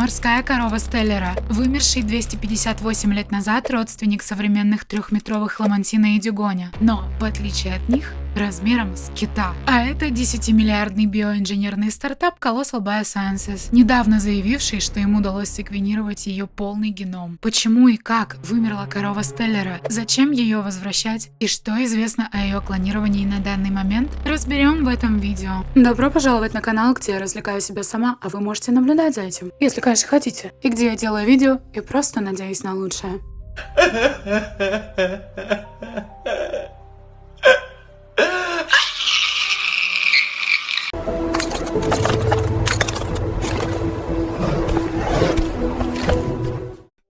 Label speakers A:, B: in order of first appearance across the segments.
A: Морская корова Стеллера, вымерший 258 лет назад родственник современных трехметровых ламантина и дюгоня, но, в отличие от них, размером с кита. А это 10-миллиардный биоинженерный стартап Colossal Biosciences, недавно заявивший, что ему удалось секвенировать ее полный геном. Почему и как вымерла корова Стеллера, зачем ее возвращать и что известно о ее клонировании на данный момент, разберем в этом видео. Добро пожаловать на канал, где я развлекаю себя сама, а вы можете наблюдать за этим, если, конечно, хотите, и где я делаю видео и просто надеюсь на лучшее.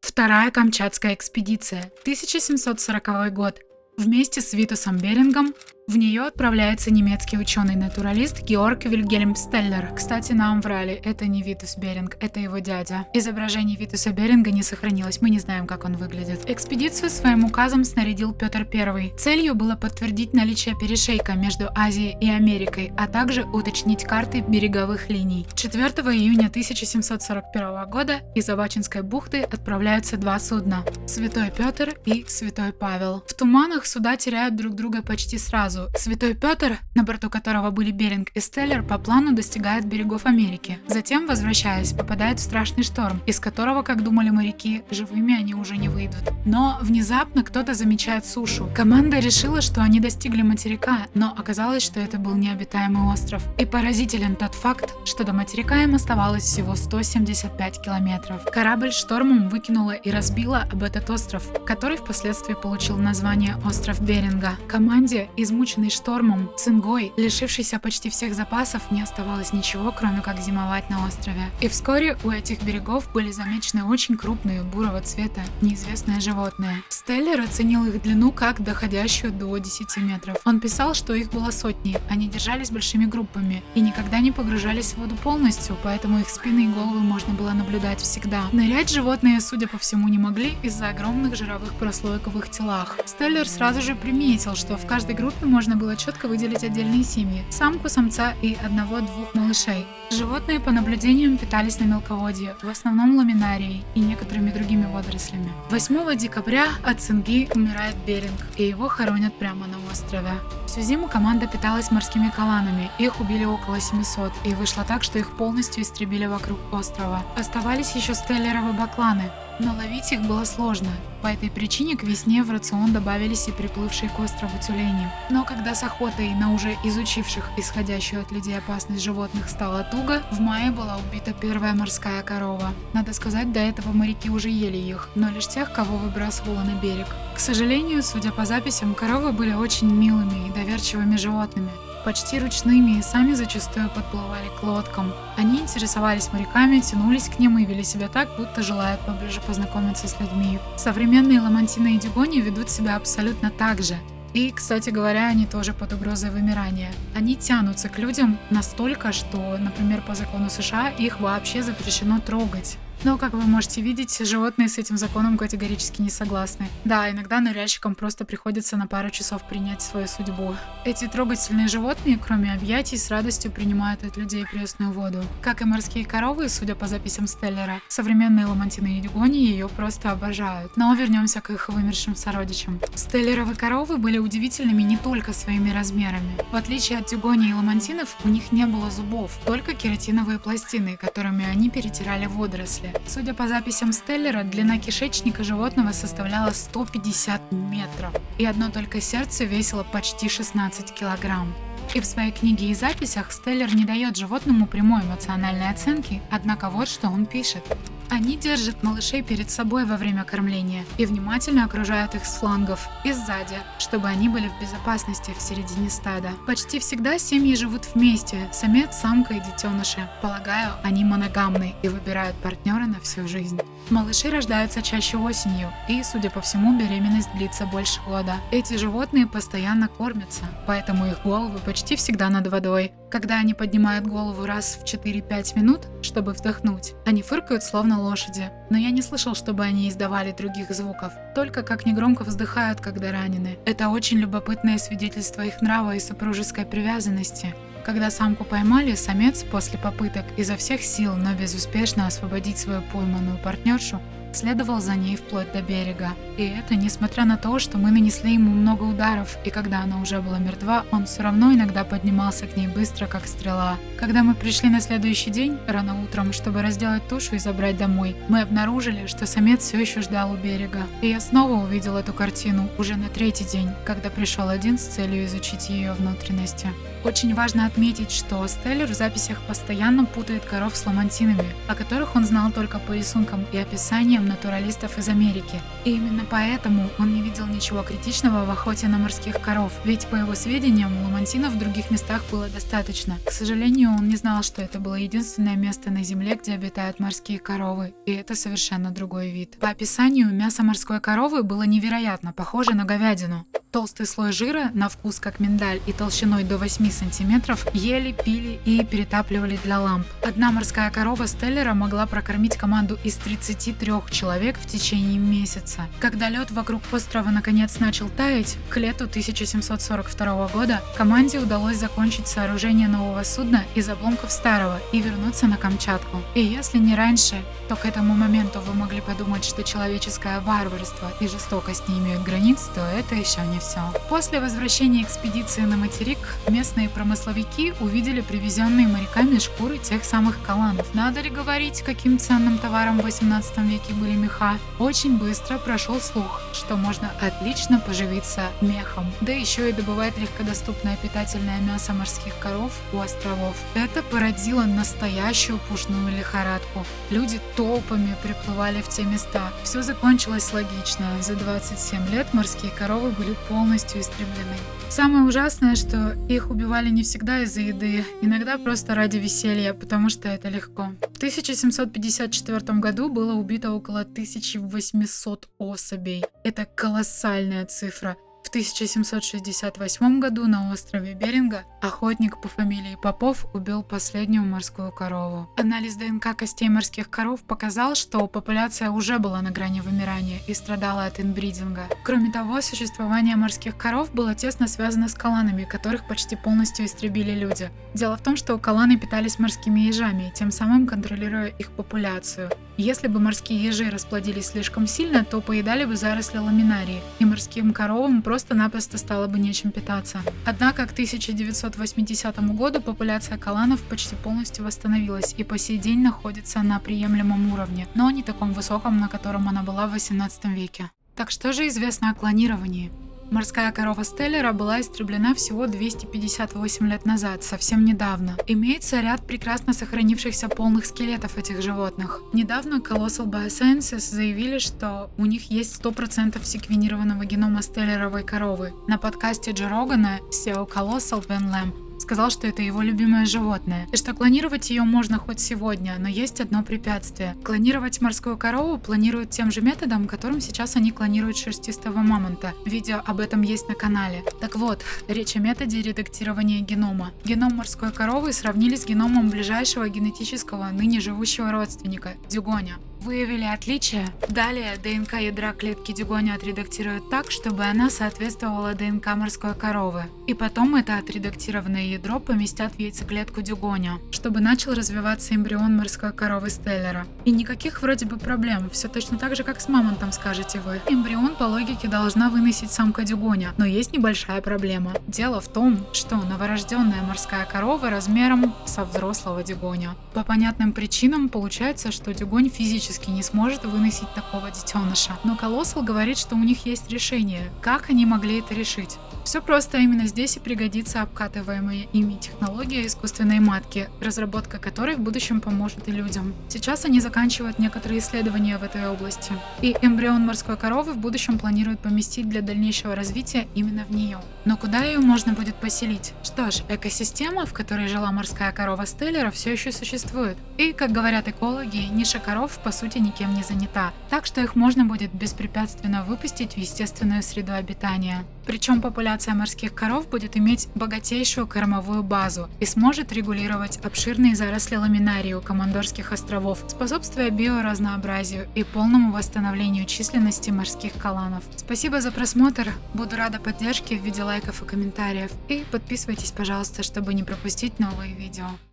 A: Вторая Камчатская экспедиция, 1740 год. Вместе с Витусом Берингом в нее отправляется немецкий ученый-натуралист Георг Вильгельм Стеллер. Кстати, нам врали, это не Витус Беринг, это его дядя. Изображение Витуса Беринга не сохранилось, мы не знаем, как он выглядит. Экспедицию своим указом снарядил Петр I. Целью было подтвердить наличие перешейка между Азией и Америкой, а также уточнить карты береговых линий. 4 июня 1741 года из Авачинской бухты отправляются два судна – Святой Петр и Святой Павел. В туманах суда теряют друг друга почти сразу. Святой Петр, на борту которого были Беринг и Стеллер, по плану достигает берегов Америки. Затем, возвращаясь, попадает в страшный шторм, из которого, как думали моряки, живыми они уже не выйдут. Но внезапно кто-то замечает сушу. Команда решила, что они достигли материка, но оказалось, что это был необитаемый остров. И поразителен тот факт, что до материка им оставалось всего 175 километров. Корабль штормом выкинуло и разбило об этот остров, который впоследствии получил название Остров Беринга. Команде, измученной штормом, цингой, лишившейся почти всех запасов, не оставалось ничего, кроме как зимовать на острове. И вскоре у этих берегов были замечены очень крупные бурого цвета неизвестные животные. Стеллер оценил их длину как доходящую до 10 метров. Он писал, что их было сотни, они держались большими группами и никогда не погружались в воду полностью, поэтому их спины и головы можно было наблюдать всегда. Нырять животные, судя по всему, не могли из-за огромных жировых прослоек в их телах. Стеллер сразу же приметил, что в каждой группе можно было четко выделить отдельные семьи – самку, самца и одного-двух малышей. Животные, по наблюдениям, питались на мелководье, в основном ламинарией и некоторыми другими водорослями. 8 декабря от цинги умирает Беринг, и его хоронят прямо на острове. Всю зиму команда питалась морскими каланами, их убили около 700, и вышло так, что их полностью истребили вокруг острова. Оставались еще стеллеровы бакланы, но ловить их было сложно. По этой причине к весне в рацион добавились и приплывшие к острову тюлени. Но когда с охотой на уже изучивших исходящую от людей опасность животных стало туго, в мае была убита первая морская корова. Надо сказать, до этого моряки уже ели их, но лишь тех, кого выбрасывало на берег. К сожалению, судя по записям, коровы были очень милыми и доверчивыми животными. Почти ручными и сами зачастую подплывали к лодкам. Они интересовались моряками, тянулись к ним и вели себя так, будто желают поближе познакомиться с людьми. Современные ламантины и дюгони ведут себя абсолютно так же. И, кстати говоря, они тоже под угрозой вымирания. Они тянутся к людям настолько, что, например, по закону США их вообще запрещено трогать. Но, как вы можете видеть, животные с этим законом категорически не согласны. Да, иногда ныряльщикам просто приходится на пару часов принять свою судьбу. Эти трогательные животные, кроме объятий, с радостью принимают от людей пресную воду. Как и морские коровы, судя по записям Стеллера, современные ламантины и дюгони ее просто обожают. Но вернемся к их вымершим сородичам. Стеллеровы коровы были удивительными не только своими размерами. В отличие от дюгони и ламантинов, у них не было зубов, только кератиновые пластины, которыми они перетирали водоросли. Судя по записям Стеллера, длина кишечника животного составляла 150 метров, и одно только сердце весило почти 16 килограмм. И в своей книге и записях Стеллер не дает животному прямой эмоциональной оценки, однако вот что он пишет. Они держат малышей перед собой во время кормления и внимательно окружают их с флангов и сзади, чтобы они были в безопасности в середине стада. Почти всегда семьи живут вместе, самец, самка и детеныши. Полагаю, они моногамны и выбирают партнера на всю жизнь. Малыши рождаются чаще осенью, и, судя по всему, беременность длится больше года. Эти животные постоянно кормятся, поэтому их головы почти всегда над водой. Когда они поднимают голову раз в 4-5 минут, чтобы вдохнуть, они фыркают словно лошади. Но я не слышал, чтобы они издавали других звуков, только как негромко вздыхают, когда ранены. Это очень любопытное свидетельство их нрава и супружеской привязанности. Когда самку поймали, самец после попыток изо всех сил, но безуспешно освободить свою пойманную партнершу, следовал за ней вплоть до берега. И это несмотря на то, что мы нанесли ему много ударов, и когда она уже была мертва, он все равно иногда поднимался к ней быстро, как стрела. Когда мы пришли на следующий день, рано утром, чтобы разделать тушу и забрать домой, мы обнаружили, что самец все еще ждал у берега. И я снова увидел эту картину уже на третий день, когда пришел один с целью изучить ее внутренности. Очень важно отметить, что Стеллер в записях постоянно путает коров с ламантинами, о которых он знал только по рисункам и описаниям натуралистов из Америки. И именно поэтому он не видел ничего критичного в охоте на морских коров, ведь, по его сведениям, ламантинов в других местах было достаточно. К сожалению, он не знал, что это было единственное место на Земле, где обитают морские коровы, и это совершенно другой вид. По описанию, мясо морской коровы было невероятно похоже на говядину. Толстый слой жира, на вкус как миндаль и толщиной до 8 сантиметров, ели, пили и перетапливали для ламп. Одна морская корова Стеллера могла прокормить команду из 33 человек в течение месяца. Когда лед вокруг острова наконец начал таять, к лету 1742 года команде удалось закончить сооружение нового судна из обломков старого и вернуться на Камчатку. И если не раньше, то к этому моменту вы могли подумать, что человеческое варварство и жестокость не имеют границ, то это еще не все. После возвращения экспедиции на материк, местные промысловики увидели привезенные моряками шкуры тех самых каланов. Надо ли говорить, каким ценным товаром в 18 веке были меха? Очень быстро прошел слух, что можно отлично поживиться мехом, да еще и добывать легкодоступное питательное мясо морских коров у островов. Это породило настоящую пушную лихорадку. Люди толпами приплывали в те места. Все закончилось логично. За 27 лет морские коровы были полностью истреблены. Самое ужасное, что их убивали не всегда из-за еды, иногда просто ради веселья, потому что это легко. В 1754 году было убито около 1800 особей. Это колоссальная цифра. В 1768 году на острове Беринга охотник по фамилии Попов убил последнюю морскую корову. Анализ ДНК костей морских коров показал, что популяция уже была на грани вымирания и страдала от инбридинга. Кроме того, существование морских коров было тесно связано с каланами, которых почти полностью истребили люди. Дело в том, что каланы питались морскими ежами, тем самым контролируя их популяцию. Если бы морские ежи расплодились слишком сильно, то поедали бы заросли ламинарии, и морским коровам просто-напросто стало бы нечем питаться. Однако к 1980 году популяция каланов почти полностью восстановилась и по сей день находится на приемлемом уровне, но не таком высоком, на котором она была в 18 веке. Так что же известно о клонировании? Морская корова Стеллера была истреблена всего 258 лет назад, совсем недавно. Имеется ряд прекрасно сохранившихся полных скелетов этих животных. Недавно Colossal Biosciences заявили, что у них есть 100% секвенированного генома стеллеровой коровы. На подкасте Джо Рогана SEO Colossal Бен Лэм сказал, что это его любимое животное, и что клонировать ее можно хоть сегодня, но есть одно препятствие. Клонировать морскую корову планируют тем же методом, которым сейчас они клонируют шерстистого мамонта. Видео об этом есть на канале. Так вот, речь о методе редактирования генома. Геном морской коровы сравнили с геномом ближайшего генетического ныне живущего родственника – дюгоня. Выявили отличия. Далее ДНК ядра клетки дюгоня отредактируют так, чтобы она соответствовала ДНК морской коровы. И потом это отредактированное ядро поместят в яйцеклетку дюгоня, чтобы начал развиваться эмбрион морской коровы Стеллера. И никаких вроде бы проблем, все точно так же, как с мамонтом, скажете вы. Эмбрион по логике должна выносить самка дюгоня, но есть небольшая проблема. Дело в том, что новорожденная морская корова размером со взрослого дюгоня. По понятным причинам получается, что дюгонь физически не сможет выносить такого детеныша. Но Colossal говорит, что у них есть решение. Как они могли это решить? Все просто, именно здесь и пригодится обкатываемая ими технология искусственной матки, разработка которой в будущем поможет и людям. Сейчас они заканчивают некоторые исследования в этой области. И эмбрион морской коровы в будущем планируют поместить для дальнейшего развития именно в нее. Но куда ее можно будет поселить? Что ж, экосистема, в которой жила морская корова Стеллера, все еще существует. И, как говорят экологи, ниша коров по сути никем не занята, так что их можно будет беспрепятственно выпустить в естественную среду обитания. Причем популяция морских коров будет иметь богатейшую кормовую базу и сможет регулировать обширные заросли ламинарии у Командорских островов, способствуя биоразнообразию и полному восстановлению численности морских каланов. Спасибо за просмотр, буду рада поддержке в виде лайков и комментариев, и подписывайтесь, пожалуйста, чтобы не пропустить новые видео.